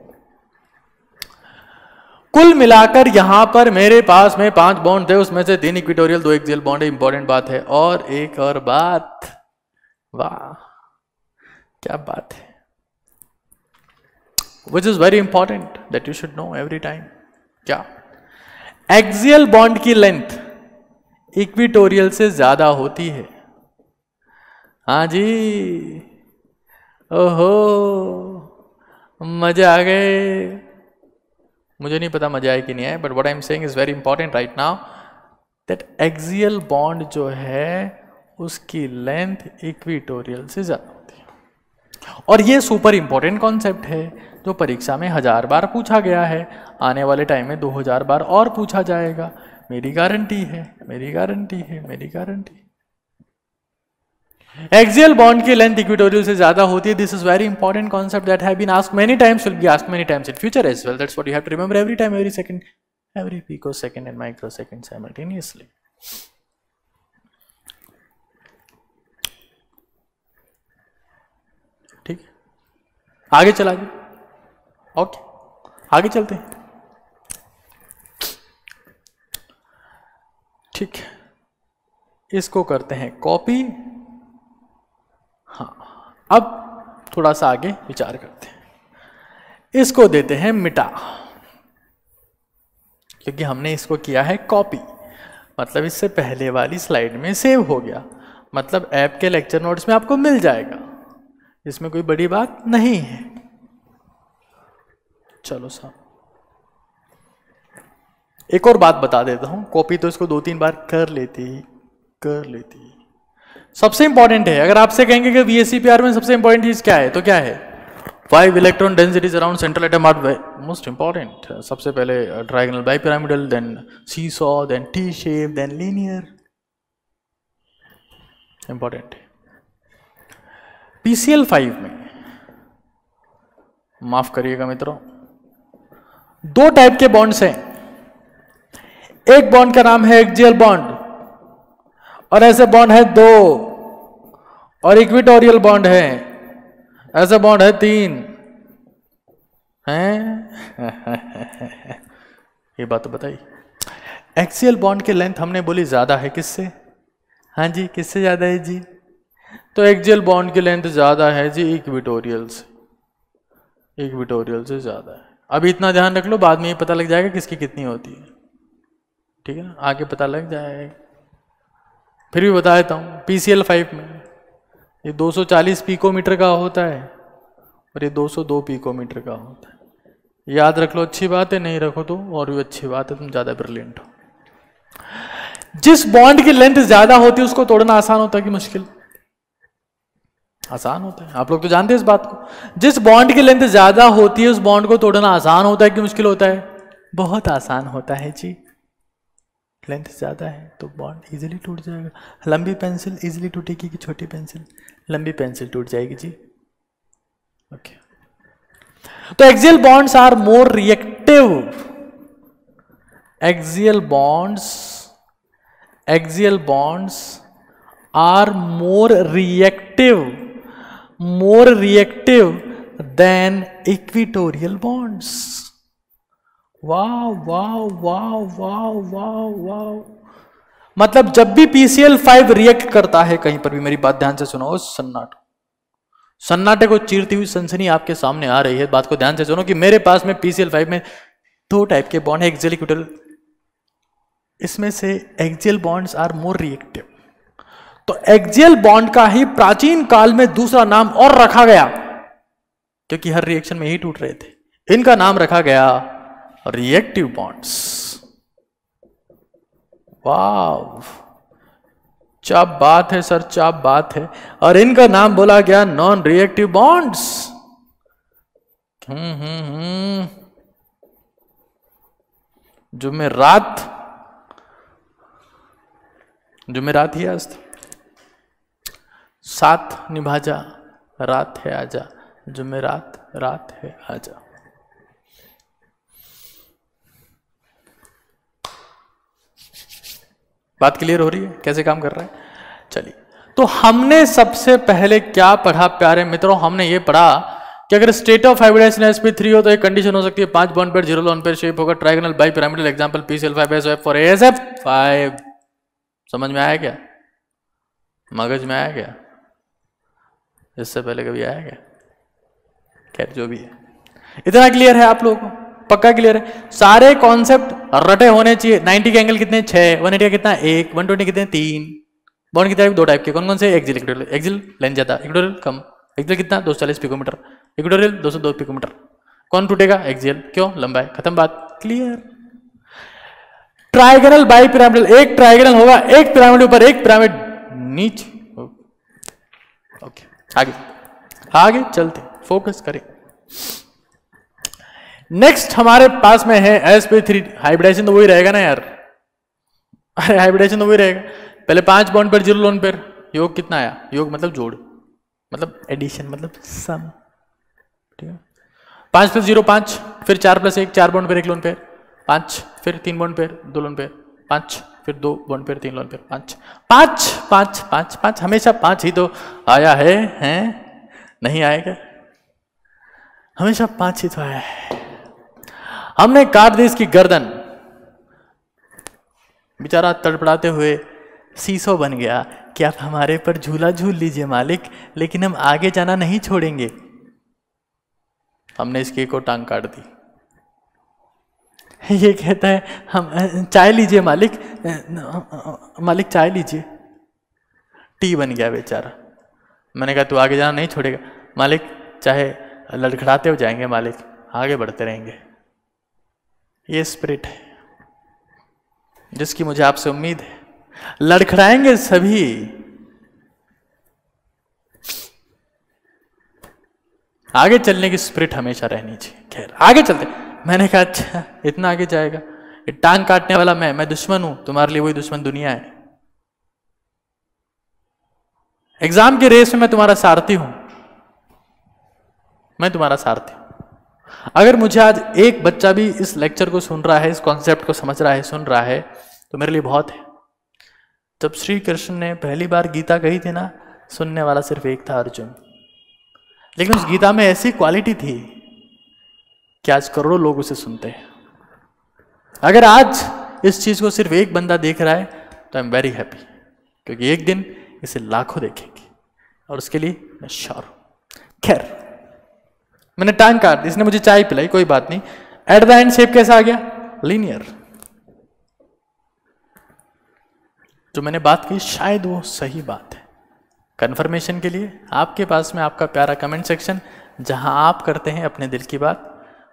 कुल मिलाकर यहां पर मेरे पास में 5 बॉन्ड थे, उसमें से 3 इक्विटोरियल, 2 एक्सियल बॉन्ड है। इंपॉर्टेंट बात है। और एक और बात, वाह क्या बात है, विच is very important that you should know every time. क्या? एक्सियल बॉन्ड की लेंथ इक्विटोरियल से ज्यादा होती है। हाँ जी, ओहो मजे आ गए। मुझे नहीं पता मजा आए कि नहीं आए, but what I am saying is very important right now, that axial bond जो है उसकी लेंथ इक्विटोरियल से ज्यादा होती है। और ये सुपर इंपॉर्टेंट कॉन्सेप्ट है जो परीक्षा में 1000 बार पूछा गया है, आने वाले टाइम में 2000 बार और पूछा जाएगा, मेरी गारंटी है, मेरी गारंटी है, मेरी गारंटी। एक्सियल बॉन्ड की लेंथ इक्वेटोरियल से ज्यादा होती है। This is very important concept that have been asked many times, will be asked many times in future as well. That's what you have to remember every time, every second, every picosecond and microsecond simultaneously. ठीक है, आगे चला जाए। Okay, आगे चलते हैं। ठीक है, इसको करते हैं कॉपी। हाँ, अब थोड़ा सा आगे विचार करते हैं। इसको देते हैं मिटा, क्योंकि हमने इसको किया है कॉपी, मतलब इससे पहले वाली स्लाइड में सेव हो गया, मतलब ऐप के लेक्चर नोट्स में आपको मिल जाएगा, इसमें कोई बड़ी बात नहीं है। चलो साहब, एक और बात बता देता हूं, कॉपी तो इसको 2-3 बार कर लेती। सबसे इंपॉर्टेंट है, अगर आपसे कहेंगे कि VSEPR में सबसे इंपॉर्टेंट चीज क्या है, तो क्या है? 5 electron densities around central atom are most important. सबसे पहले triangle bipyramidal, then seesaw, then T shape, then linear, important है। PCl5 में, माफ करिएगा मित्रों, 2 टाइप के बॉन्ड्स हैं। एक बॉन्ड का नाम है एक्सियल बॉन्ड, और ऐसे बॉन्ड है 2, और इक्वेटोरियल बॉन्ड है, ऐसे बॉन्ड है 3 हैं। ये बात तो बताइए। एक्सियल बॉन्ड की लेंथ हमने बोली ज्यादा है, किससे? हाँ जी, किससे ज्यादा है जी? तो एक्सियल बॉन्ड की लेंथ ज्यादा है जी इक्वेटोरियल से, इक्वेटोरियल से ज्यादा है। अभी इतना ध्यान रख लो, बाद में ये पता लग जाएगा किसकी कितनी होती है, ठीक है ना, आगे पता लग जाएगा। फिर भी बता देता हूँ, PCl5 में ये 240 पिकोमीटर का होता है और ये 202 पिकोमीटर का होता है। याद रख लो, अच्छी बात है, नहीं रखो तो और भी अच्छी बात है, तुम ज्यादा ब्रिलियंट हो। जिस बॉन्ड की लेंथ ज्यादा होती है उसको तोड़ना आसान होता है कि मुश्किल? आसान होता है, आप लोग तो जानते हैं इस बात को। जिस बॉन्ड की लेंथ ज्यादा होती है उस बॉन्ड को तोड़ना आसान होता है कि मुश्किल होता है? बहुत आसान होता है जी। लेंथ ज्यादा है तो बॉन्ड इजीली टूट जाएगा। लंबी पेंसिल इजीली टूटेगी कि छोटी पेंसिल? लंबी पेंसिल टूट जाएगी जी। ओके, तो axial bonds are more reactive. Axial bonds are more reactive than equatorial bonds. Wow wow wow wow wow wow. मतलब जब भी PCl5 रिएक्ट करता है कहीं पर भी, मेरी बात ध्यान से सुनो, सन्नाटे को चीरती हुई सनसनी आपके सामने आ रही है, बात को ध्यान से सुनो कि मेरे पास में PCl5 में 2 टाइप के बॉन्ड है, एक्सियल इक्वेटोरियल। इसमें से axial bonds are more reactive. तो एक्सियल बॉन्ड का ही प्राचीन काल में दूसरा नाम और रखा गया, क्योंकि हर रिएक्शन में ही टूट रहे थे, इनका नाम रखा गया रिएक्टिव बॉन्ड्स। वाव, क्या बात है सर, क्या बात है। और इनका नाम बोला गया नॉन रिएक्टिव बॉन्ड्स। जुमेरात ही आज साथ निभा जा, रात है आजा, जुमेरात रात है आजा। बात क्लियर हो रही है कैसे काम कर रहा है? चलिए, तो हमने सबसे पहले क्या पढ़ा प्यारे मित्रों? हमने ये पढ़ा कि अगर स्टेट ऑफ हाइब्रिडाइजेशन sp3 हो तो एक कंडीशन हो सकती है 5 bond pair 0 lone pair shape होगा, trigonal bipyramidal, example PCl5SOF for AsF5। समझ में आया क्या? मगज में आया क्या? इससे पहले कभी आया क्या? खैर जो भी है, इतना क्लियर है आप लोगों को? पक्का क्लियर है? सारे कॉन्सेप्ट रटे होने चाहिए। 90 के एंगल कितने? 6, 180 का कितना? 1, 120 कितने? 3। बॉन्ड कितने? 2 टाइप के। कौन कौन से? Axial equatorial. एक्सियल लेंथ ज्यादा, इक्वेटोरियल कम। एक्सियल कितना? 240 पिकोमीटर, इक्वेटोरियल 202 पिकोमीटर। कौन टूटेगा? एक्सियल। क्यों? लंबाई। खत्म बात, क्लियर। ट्राइगोनल बाइपिरामिडल, एक ट्राइगोनल होगा, एक पिरामिड ऊपर एक पिरामिड नीचे। ओके, आगे आगे चलते, फोकस करें। नेक्स्ट हमारे पास में है sp3। हाइब्रिडाइजेशन तो वही रहेगा ना यार, अरे हाइब्रिडाइजेशन तो वही रहेगा। पहले 5 बॉन्ड पेयर 0 लोन पेयर, योग कितना आया? योग मतलब जोड़, मतलब एडिशन, मतलब सम, ठीक है। 5 + 0 5, फिर 4 + 1 4 बॉन्ड पेयर 1 लोन पेयर, 5, फिर 3 बॉन्ड पेयर 2 लोन पेयर, 5, फिर 2 बॉन्ड पेयर 3 लोन पेयर, 5 5 5 5 5, हमेशा 5 ही तो आया है, हैं? नहीं आएगा, हमेशा 5 ही तो आया है। हमने काट दी इसकी गर्दन, बेचारा तड़पड़ाते हुए सीसो बन गया कि आप हमारे पर झूला झूल लीजिए मालिक, लेकिन हम आगे जाना नहीं छोड़ेंगे। हमने इसकी एक और टांग काट दी। ये कहता है हम चाय लीजिए मालिक, मालिक चाय लीजिए। टी बन गया बेचारा। मैंने कहा तू आगे जाना नहीं छोड़ेगा मालिक, चाहे लड़खड़ाते हो जाएंगे मालिक, आगे बढ़ते रहेंगे। ये स्पिरिट है जिसकी मुझे आपसे उम्मीद है। लड़खड़ाएंगे सभी, आगे चलने की स्पिरिट हमेशा रहनी चाहिए। खैर आगे चलते। मैंने कहा अच्छा इतना आगे जाएगा, ये टांग काटने वाला मैं दुश्मन हूं, तुम्हारे लिए वही दुश्मन दुनिया है। एग्जाम की रेस में मैं तुम्हारा सारथी हूं, मैं तुम्हारा सारथी हूं। अगर मुझे आज एक बच्चा भी इस लेक्चर को सुन रहा है, इस कॉन्सेप्ट को समझ रहा है, सुन रहा है, तो मेरे लिए बहुत है। जब श्री कृष्ण ने पहली बार गीता कही थी ना, सुनने वाला सिर्फ एक था, अर्जुन। लेकिन उस गीता में ऐसी क्वालिटी थी कि आज करोड़ों लोग उसे सुनते हैं। अगर आज इस चीज को सिर्फ एक बंदा देख रहा है तो आई एम वेरी हैप्पी, क्योंकि एक दिन इसे लाखों देखेंगे और उसके लिए मैं श्योर हूं। खैर मैंने टांग काट दी, इसने मुझे चाय पिलाई, कोई बात नहीं। एट द एंड शेप कैसा आ गया? लीनियर। जो मैंने बात की शायद वो सही बात है। कंफर्मेशन के लिए आपके पास में आपका प्यारा कमेंट सेक्शन, जहां आप करते हैं अपने दिल की बात,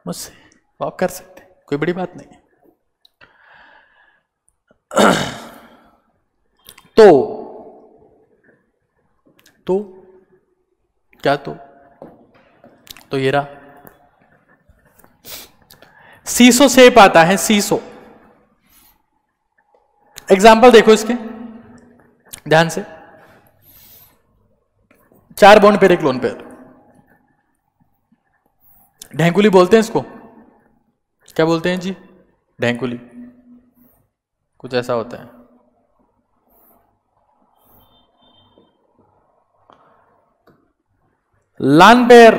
मुझसे आप कर सकते हैं, कोई बड़ी बात नहीं है। तो क्या तो ये रहा सीसो शेप आता है, सीसो। एग्जाम्पल देखो इसके ध्यान से। 4 बॉन्ड पेयर 1 लोन पेयर, ढेंकुली बोलते हैं इसको। क्या बोलते हैं जी? ढेंकुली, कुछ ऐसा होता है। लान पेयर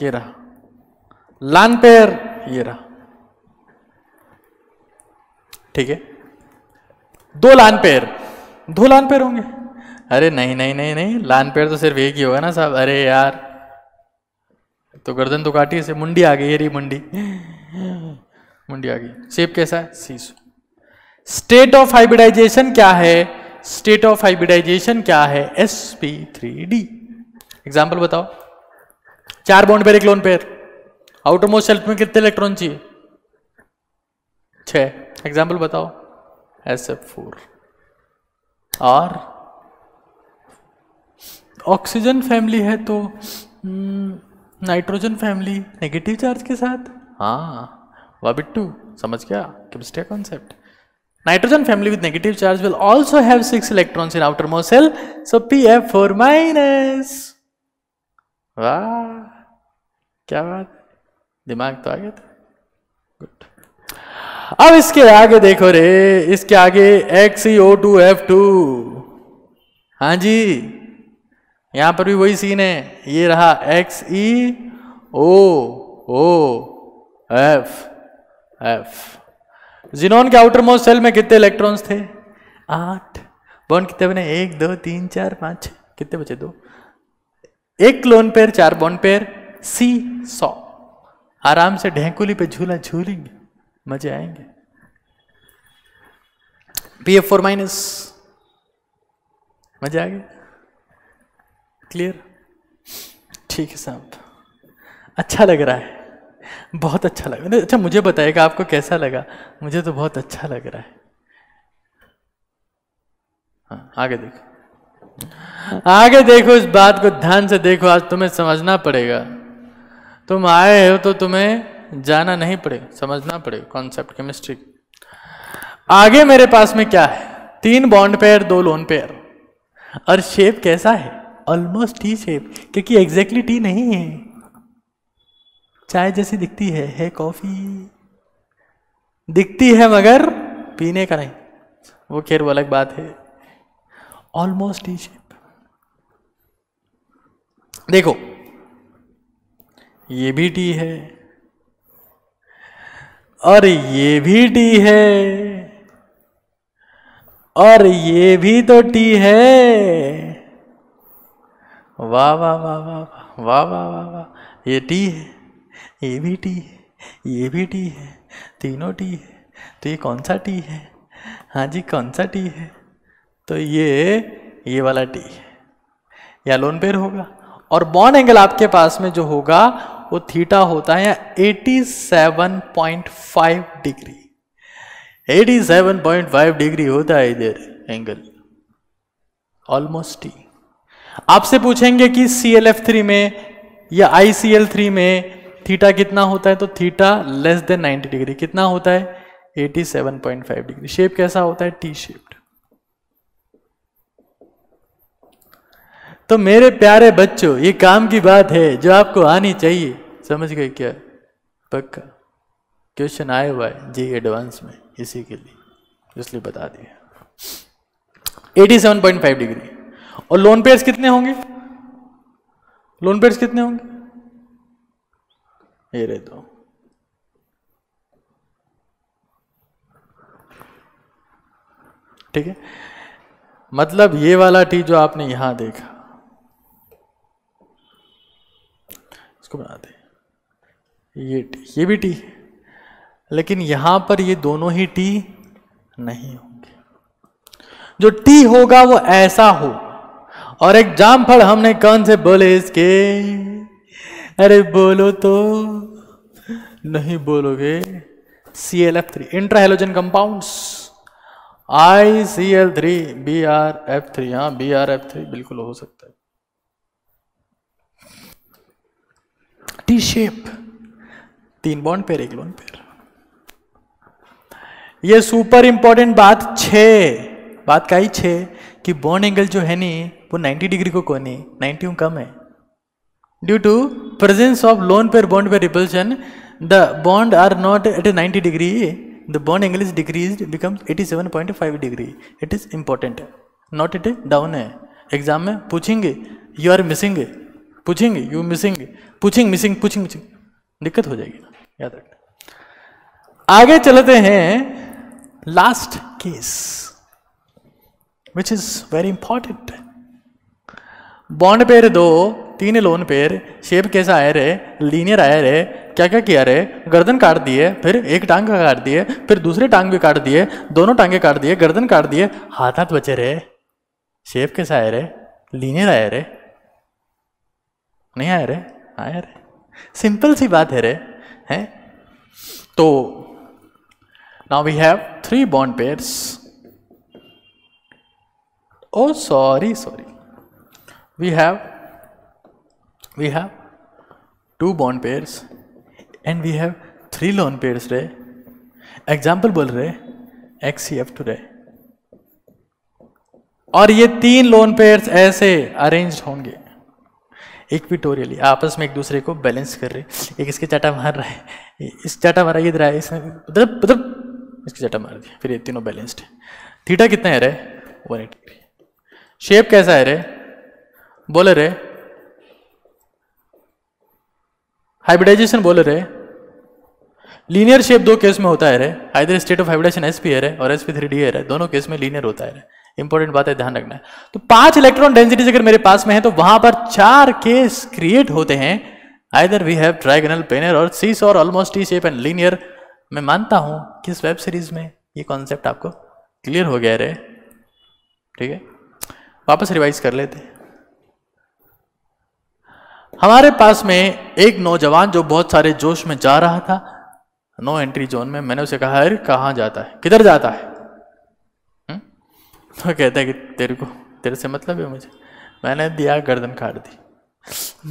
ये रहा, लान पेयर ये रहा, ठीक है। 2 लान पेयर, 2 लान पेयर होंगे? अरे नहीं नहीं नहीं नहीं, लान पेयर तो सिर्फ एक ही होगा ना साहब। अरे यार तो गर्दन तो काटी, इसे मुंडी आ गई, ये रही मुंडी, मुंडी आ गई। शेप कैसा है? सीसो। स्टेट ऑफ हाइब्रिडाइजेशन क्या है? स्टेट ऑफ हाइब्रिडाइजेशन क्या है? sp3d। एग्जाम्पल बताओ। 4 bond pair 1 lone pair, outer most shelf में कितने इलेक्ट्रॉन चाहिए? 6। एग्जाम्पल बताओ। sf4। और ऑक्सीजन फैमिली है तो नाइट्रोजन फैमिली नेगेटिव चार्ज के साथ। हाँ वाह बिट्टू, समझ गया chemistry concept. Nitrogen family with negative charge will also have 6 electrons in outermost shell, so pf4-। वाह क्या बात, दिमाग तो आ गया था। गुड। अब इसके आगे देखो रे, इसके आगे XeO2F2। हाँ जी, यहां पर भी वही सीन है। ये रहा XeOOF। जिनोन के आउटर मोस्ट सेल में कितने इलेक्ट्रॉन्स थे? 8। बॉन्ड कितने बने? 1 2 3 4 5 6, कितने बचे? 2। 1 lone pair 4 bond pair, C100। आराम से ढेंकुली पे झूला झूलेंगे, मजे आएंगे। pf4-, मजा आ गया? क्लियर? ठीक है साहब, अच्छा लग रहा है, बहुत अच्छा लगा। अच्छा मुझे बताइएगा आपको कैसा लगा? मुझे तो बहुत अच्छा लग रहा है। हाँ आगे देखो, आगे देखो, इस बात को ध्यान से देखो, आज तुम्हें समझना पड़ेगा। तुम आए हो तो तुम्हें जाना नहीं पड़ेगा, समझना पड़ेगा कॉन्सेप्ट केमिस्ट्री। आगे मेरे पास में क्या है? 3 बॉन्ड पेयर, 2 लोन पेयर, और शेप कैसा है? ऑलमोस्ट टी शेप, क्योंकि एग्जैक्टली टी नहीं है, चाय जैसी दिखती है कॉफी दिखती है मगर पीने का नहीं, वो खैर वो अलग बात है। Almost T shape. देखो ये भी टी है और ये भी टी है और ये भी तो टी है। वाह वाह वाह वाह वाह वाह वाह वाह, ये टी है, ये भी टी है, ये भी टी है, तीनों टी है। तो ये कौन सा टी है? हाँ जी, कौन सा टी है? तो ये वाला टी है, या लोन पेयर होगा। और बॉन्ड एंगल आपके पास में जो होगा वो थीटा होता है 87.5 डिग्री। 87.5 डिग्री होता है इधर एंगल, ऑलमोस्ट टी। आपसे पूछेंगे कि ClF3 में या ICl3 में थीटा कितना होता है, तो थीटा लेस देन 90 डिग्री कितना होता है? 87.5 डिग्री। शेप कैसा होता है? T shaped. तो मेरे प्यारे बच्चों, ये काम की बात है जो आपको आनी चाहिए। समझ गए क्या? पक्का क्वेश्चन आया हुआ है जी एडवांस में, इसी के लिए इसलिए बता दिया। 87.5 डिग्री। और लोन पेयर्स कितने होंगे? लोन पेयर्स कितने होंगे? ये रहे दो। ठीक है, मतलब ये वाला टी जो आपने यहां देखा, इसको बना दे, ये टी, ये भी टी, लेकिन यहां पर ये दोनों ही टी नहीं होंगे। जो टी होगा वो ऐसा हो। और एग्जाम्पल हमने कौन से बोले इसके? अरे बोलो तो, नहीं बोलोगे। ClF3 intra halogen compounds, ICl3 BrF3। हाँ, BrF3 बिल्कुल हो सकता है। T shape, 3 bond pair, 1 lone pair. ये सुपर इंपॉर्टेंट बात 6, बात का ही 6 कि बॉन्ड एंगल जो है नी वो 90 डिग्री को कोनी, 90 कम है। Due to presence of lone pair bond pair repulsion, the bond are not at 90 degree, the bond angle is decreased, becomes 87.5 degree. It is important, note it down है। Exam में पूछेंगे यू आर मिसिंग, पूछेंगे you missing, पूछेंगे missing, पूछेंगे missing, दिक्कत हो जाएगी ना, याद रखना। आगे चलते हैं last case which is very important. Bond pair 2, 3 lone pair, shape कैसा आया रे? लीनियर आया रे। क्या क्या किया रे? गर्दन काट दिए, फिर एक टांग का काट दिए, फिर दूसरे टांग भी काट दिए, दोनों टांगे काट दिए, गर्दन काट दिए, हाथ हाथ बचे रे। शेप कैसा आया रे? लीनियर आया रे? नहीं आया रे? आया रे। सिंपल सी बात है रे, हैं? तो now we have 3 bond pairs. Oh sorry, we have 2 bond pairs and we have 3 lone pairs रे। एग्जाम्पल बोल रहे XCF2 रे। और ये 3 लोन पेयर्स ऐसे अरेंज होंगे इक्विटोरियली, आपस में एक दूसरे को बैलेंस कर रहे। एक इसके चाटा मार रहा है, इस चाटा मारा, इधर है, इसने मतलब इसकी चाटा मार दिया, फिर ये तीनों बैलेंस्ड है। थीटा कितना है रे? 180 डिग्री। शेप कैसा है रे? बोले रे, हाइब्रिडाइजेशन बोले रे। लीनियर शेप 2 केस में होता है रे, either state of hybridization sp है रे और sp3d है रे, दोनों केस में लीनियर होता है रे। इंपॉर्टेंट बात है, ध्यान रखना है। तो 5 इलेक्ट्रॉन डेंसिटीज अगर मेरे पास में है तो वहां पर 4 केस क्रिएट होते हैं। Either we have trigonal, planar और सीस और almost T shape and linear. मैं मानता हूं कि इस वेब सीरीज में ये कॉन्सेप्ट आपको क्लियर हो गया रे। ठीक है, वापस रिवाइज कर लेते हैं। हमारे पास में एक नौजवान जो बहुत सारे जोश में जा रहा था नो एंट्री जोन में। मैंने उसे कहा, अरे कहाँ जाता है, किधर जाता है? तो कहता है कि तेरे को तेरे से मतलब है मुझे, मैंने दिया गर्दन काट दी,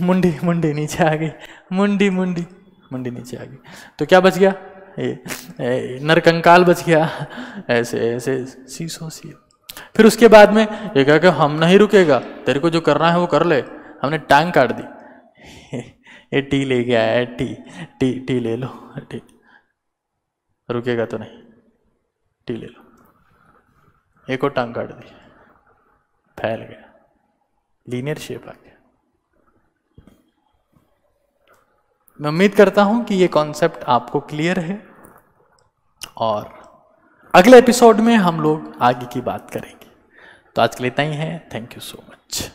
मुंडी मुंडी नीचे आ गई, मुंडी मुंडी मुंडी नीचे आ गई, तो क्या बच गया, ये नरकंकाल बच गया, ऐसे ऐसे सीसो सी। फिर उसके बाद में ये कहा कि हम नहीं रुकेगा, तेरे को जो करना है वो कर ले, हमने टांग काट दी। ये टी लेके आया है, टी टी टी ले लो, टी रुकेगा तो नहीं, टी ले लो, एक और टांग काट दी, फैल गया, लीनियर शेप आ गया। मैं उम्मीद करता हूं कि ये कॉन्सेप्ट आपको क्लियर है और अगले एपिसोड में हम लोग आगे की बात करेंगे। तो आज के लिए इतना ही है। Thank you so much.